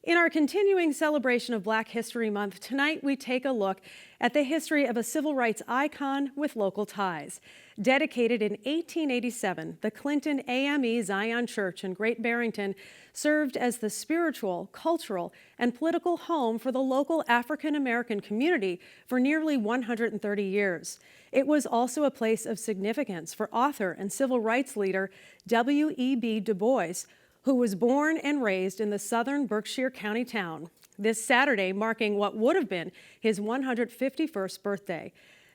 In our continuing celebration of Black History Month, tonight we take a look at the history of a civil rights icon with local ties. Dedicated in 1887, the Clinton A.M.E. Zion Church in Great Barrington served as the spiritual, cultural, and political home for the local African American community for nearly 130 years. It was also a place of significance for author and civil rights leader W.E.B. DuBois, who was born and raised in the southern Berkshire County town, this Saturday marking what would have been his 151st birthday.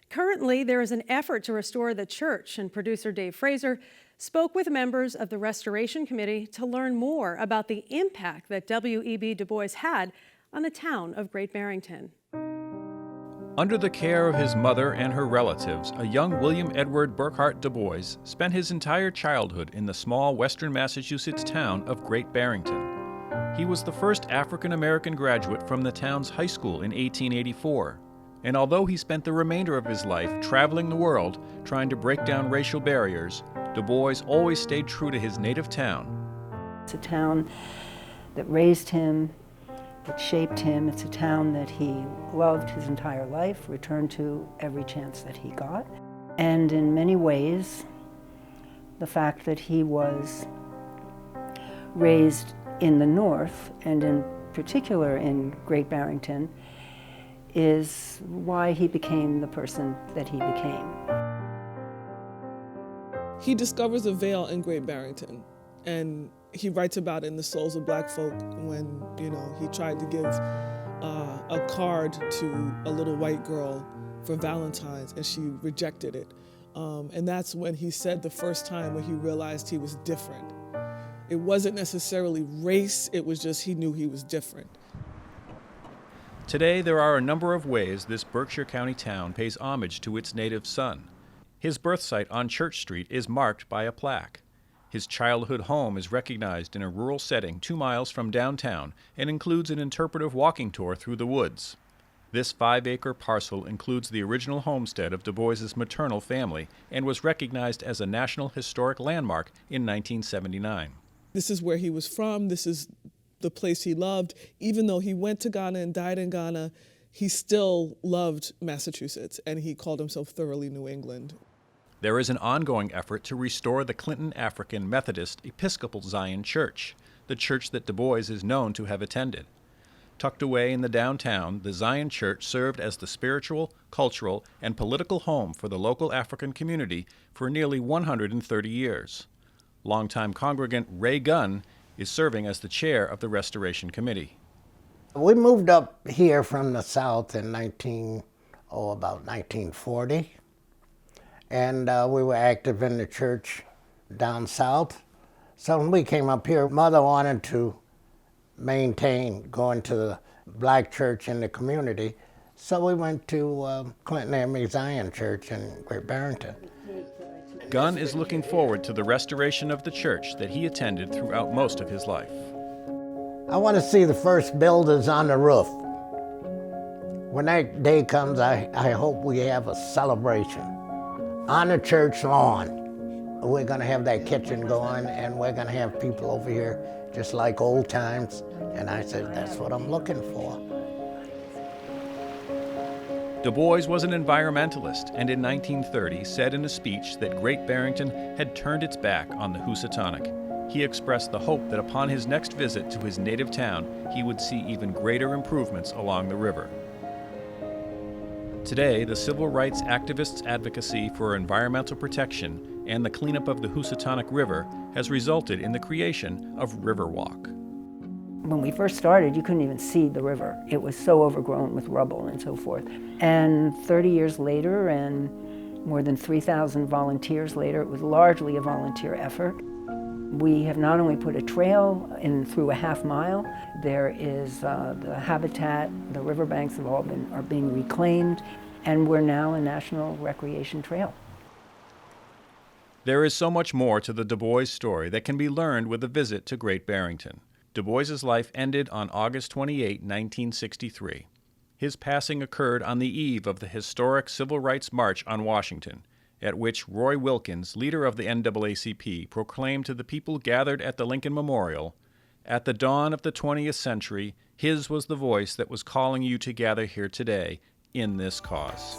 Currently, there is an effort to restore the church, and producer Dave Fraser spoke with members of the Restoration Committee to learn more about the impact that W.E.B. DuBois had on the town of Great Barrington. Under the care of his mother and her relatives, a young William Edward Burkhart DuBois spent his entire childhood in the small western Massachusetts town of Great Barrington. He was the first African-American graduate from the town's high school in 1884. And although he spent the remainder of his life traveling the world trying to break down racial barriers, DuBois always stayed true to his native town. It's a town that raised him, that shaped him. It's a town that he loved his entire life, returned to every chance that he got. And in many ways, the fact that he was raised in the North, and in particular in Great Barrington, is why he became the person that he became. He discovers a veil in Great Barrington, and he writes about it in The Souls of Black Folk when, he tried to give a card to a little white girl for Valentine's, and she rejected it. And that's when he said the first time when he realized he was different. It wasn't necessarily race, it was just he knew he was different. Today, there are a number of ways this Berkshire County town pays homage to its native son. His birth site on Church Street is marked by a plaque. His childhood home is recognized in a rural setting 2 miles from downtown and includes an interpretive walking tour through the woods. This 5-acre parcel includes the original homestead of DuBois's maternal family and was recognized as a National Historic Landmark in 1979. This is where he was from, this is the place he loved. Even though he went to Ghana and died in Ghana, he still loved Massachusetts, and he called himself thoroughly New England. There is an ongoing effort to restore the Clinton African Methodist Episcopal Zion Church, the church that DuBois is known to have attended. Tucked away in the downtown, the Zion Church served as the spiritual, cultural, and political home for the local African community for nearly 130 years. Longtime congregant Ray Gunn is serving as the chair of the Restoration Committee. We moved up here from the South in about 1940. And we were active in the church down south. So when we came up here, Mother wanted to maintain going to the black church in the community. So we went to Clinton A.M.E. Zion Church in Great Barrington. Gunn is looking forward to the restoration of the church that he attended throughout most of his life. I want to see the first builders on the roof. When that day comes, I hope we have a celebration on the church lawn. We're going to have that kitchen going, and we're going to have people over here just like old times. And I said, that's what I'm looking for. DuBois was an environmentalist, and in 1930 said in a speech that Great Barrington had turned its back on the Housatonic. He expressed the hope that upon his next visit to his native town, he would see even greater improvements along the river. Today, the civil rights activists' advocacy for environmental protection and the cleanup of the Housatonic River has resulted in the creation of Riverwalk. When we first started, you couldn't even see the river. It was so overgrown with rubble and so forth. And 30 years later, and more than 3,000 volunteers later, it was largely a volunteer effort. We have not only put a trail in through a half mile, there is the habitat, the riverbanks are being reclaimed, and we're now a national recreation trail. There is so much more to the DuBois story that can be learned with a visit to Great Barrington. DuBois's life ended on August 28, 1963. His passing occurred on the eve of the historic Civil Rights March on Washington, at which Roy Wilkins, leader of the NAACP, proclaimed to the people gathered at the Lincoln Memorial, At the dawn of the 20th century, his was the voice that was calling you to gather here today in this cause.